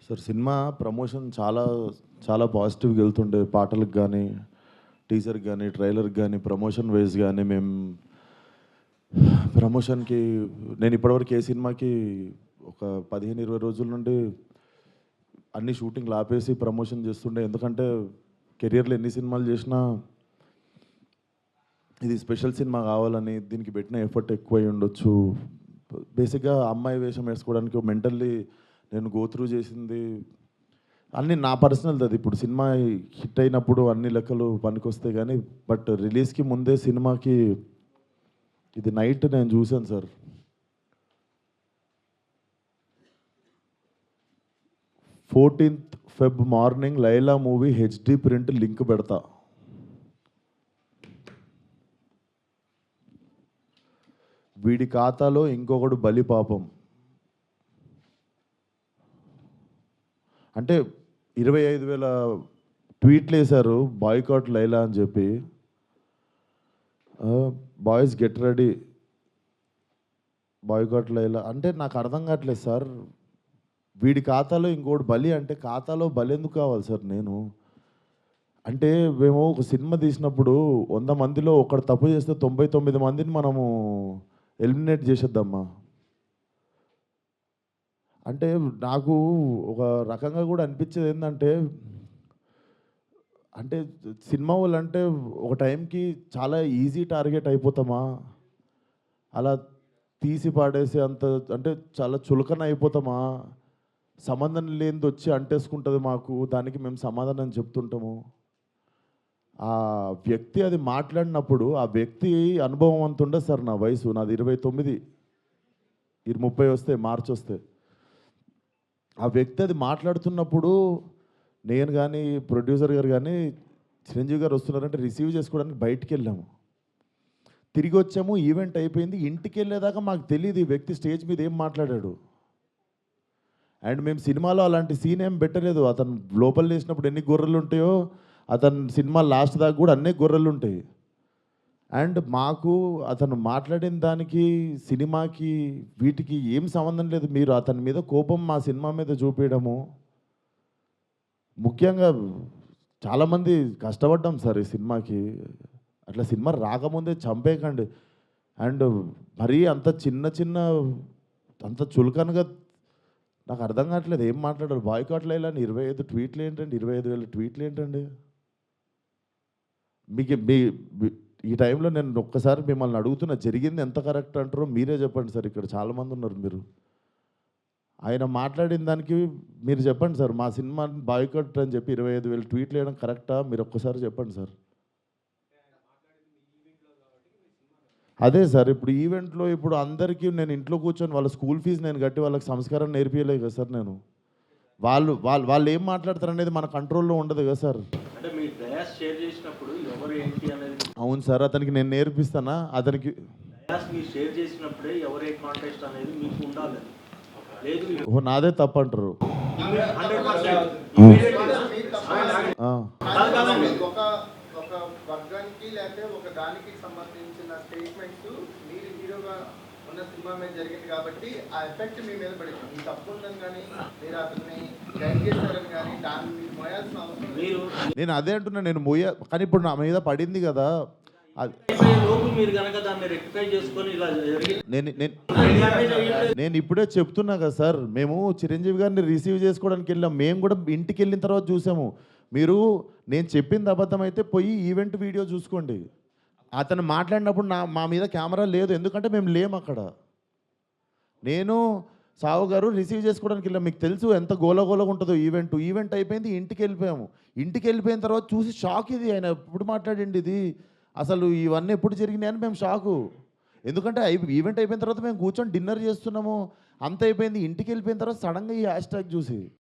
Sir cinema promotion చాలా చాలా పాజిటివ్గా వెళ్తుండే, పాటలకు కానీ, టీజర్కి కానీ, ట్రైలర్కి కానీ, ప్రమోషన్ వైజ్ కానీ మేము ప్రమోషన్కి నేను ఇప్పటివరకు ఏ సినిమాకి ఒక 15-20 రోజుల నుండి అన్ని షూటింగ్లు ఆపేసి ప్రమోషన్ చేస్తుండే. ఎందుకంటే కెరియర్లో ఎన్ని సినిమాలు చేసినా ఇది స్పెషల్ సినిమా కావాలని దీనికి పెట్టిన ఎఫర్ట్ ఎక్కువై ఉండొచ్చు. బేసిక్గా అమ్మాయి వేషం వేసుకోవడానికి మెంటల్లీ నేను గోత్రూ చేసింది అన్నీ నా పర్సనల్ది. అది ఇప్పుడు సినిమా హిట్ అయినప్పుడు అన్ని లెక్కలు పనికొస్తాయి కానీ, బట్ రిలీజ్కి ముందే సినిమాకి ఇది నైట్ నేను చూశాను sir. 14th Feb morning Laila movie HD print link పెడతా. వీడి ఖాతాలో ఇంకొకడు బలి పాపం. అంటే 25,000 ట్వీట్లు వేశారు బాయ్కాట్ లైలా అని చెప్పి. Boys get ready, boycott Laila అంటే నాకు అర్థం కావట్లేదు సార్. వీడి ఖాతాలో ఇంకోటి బలి అంటే ఖాతాలో బలి ఎందుకు కావాలి సార్? నేను అంటే మేము ఒక సినిమా తీసినప్పుడు 100 మందిలో ఒకడు తప్పు చేస్తే 99 మందిని మనము ఎలిమినేట్ చేసేద్దామా? అంటే నాకు ఒక రకంగా కూడా అనిపించేది ఏంటంటే, అంటే సినిమా వాళ్ళు అంటే ఒక టైంకి చాలా ఈజీ టార్గెట్ అయిపోతామా? అలా తీసి పాడేసి అంత అంటే చాలా చులకన అయిపోతామా? సంబంధం లేనిది వచ్చి అంటేసుకుంటుంది మాకు, దానికి మేము సమాధానం చెప్తుంటాము. ఆ వ్యక్తి అది మాట్లాడినప్పుడు ఆ వ్యక్తి అనుభవం అంత ఉండదు సార్. నా వయసు నాది 29, 30 వస్తే మార్చి వస్తే. ఆ వ్యక్తి అది మాట్లాడుతున్నప్పుడు నేను కానీ ప్రొడ్యూసర్ గారు కానీ చిరంజీవి గారు వస్తున్నారంటే రిసీవ్ చేసుకోవడానికి బయటికి వెళ్ళాము. తిరిగి వచ్చాము, ఈవెంట్ అయిపోయింది. ఇంటికి వెళ్ళేదాకా మాకు తెలియదు ఈ వ్యక్తి స్టేజ్ మీద ఏం మాట్లాడాడు. అండ్ మేము సినిమాలో అలాంటి సీన్ ఏం పెట్టలేదు. అతను లోపల వేసినప్పుడు ఎన్ని గొర్రెలు ఉంటాయో అతను సినిమా లాస్ట్ దాకా కూడా అన్నీ గొర్రెలు ఉంటాయి. అండ్ మాకు అతను మాట్లాడిన దానికి సినిమాకి వీటికి ఏం సంబంధం లేదు. మీరు అతని మీద కోపం మా సినిమా మీద చూపించడము. ముఖ్యంగా చాలామంది కష్టపడ్డాం సార్ ఈ సినిమాకి. అట్లా సినిమా రాకముందే చంపేయకండి. అండ్ మరీ అంత చిన్న అంత చులకనగా నాకు అర్థం కావట్లేదు ఏం మాట్లాడారు. బాయ్కాట్ లైలా 25 ట్వీట్లు ఏంటండి? 25,000 ట్వీట్లు ఏంటండి? మీకు ఈ టైంలో నేను ఒక్కసారి మిమ్మల్ని అడుగుతున్నా, జరిగింది ఎంత కరెక్ట్ అంటారో మీరే చెప్పండి సార్. ఇక్కడ చాలామంది ఉన్నారు. మీరు ఆయన మాట్లాడిన దానికి మీరు చెప్పండి సార్. మా సినిమా బాయ్కాట్ అని చెప్పి 25,000 ట్వీట్లు వేయడం కరెక్టా? మీరు ఒక్కసారి చెప్పండి సార్. అదే సార్, ఇప్పుడు ఈవెంట్లో ఇప్పుడు అందరికీ నేను ఇంట్లో కూర్చొని వాళ్ళ స్కూల్ ఫీజు నేను కట్టి వాళ్ళకి సంస్కారం నేర్పించలేదు కదా సార్. నేను వాళ్ళు ఏం మాట్లాడతారు అనేది మన కంట్రోల్లో ఉండదు కదా సార్. అవును సార్, అతనికి నేను నేర్పిస్తానా? అతనికి నాదే తప్పు అంటారు. ఒక వర్గానికి లేకపోతే ఒక దానికి సంబంధించిన స్టేట్మెంట్స్ మీరు హీరోగా ఉన్న సినిమా మీద జరిగింది కాబట్టి ఆ ఎఫెక్ట్ మీ మీద పడింది. మీ తప్పు ఉందని కానీ మీరు అతన్ని గైడ్ చేశారని కానీ దాన్ని మీరు మోయాల్సిన అవసరం. నేను అదే అంటున్నా, నేను కానీ ఇప్పుడు నా మీద పడింది కదా. నేను ఇప్పుడే చెప్తున్నా కదా సార్. మేము చిరంజీవి గారిని రిసీవ్ చేసుకోవడానికి వెళ్ళాం. మేము కూడా ఇంటికి వెళ్ళిన తర్వాత చూసాము. మీరు నేను చెప్పింది అబద్ధం అయితే పోయి ఈవెంట్ వీడియో చూసుకోండి. అతను మాట్లాడినప్పుడు మా మీద కెమెరా లేదు, ఎందుకంటే మేము లేము అక్కడ. నేను సావు గారు రిసీవ్ చేసుకోవడానికి వెళ్ళాం. మీకు తెలుసు ఎంత గోలగోలగా ఉంటుందో ఈవెంట్ అయిపోయింది, ఇంటికి వెళ్ళిపోయాము. ఇంటికి వెళ్ళిపోయిన తర్వాత చూసి షాక్. ఇది ఆయన ఎప్పుడు మాట్లాడింది, ఇది అసలు ఇవన్నీ ఎప్పుడు జరిగినాయని మేము షాకు. ఎందుకంటే ఈవెంట్ అయిపోయిన తర్వాత మేము కూర్చొని డిన్నర్ చేస్తున్నాము, అంత అయిపోయింది. ఇంటికి వెళ్ళిపోయిన తర్వాత సడన్గా ఈ హ్యాష్ ట్యాగ్ చూసి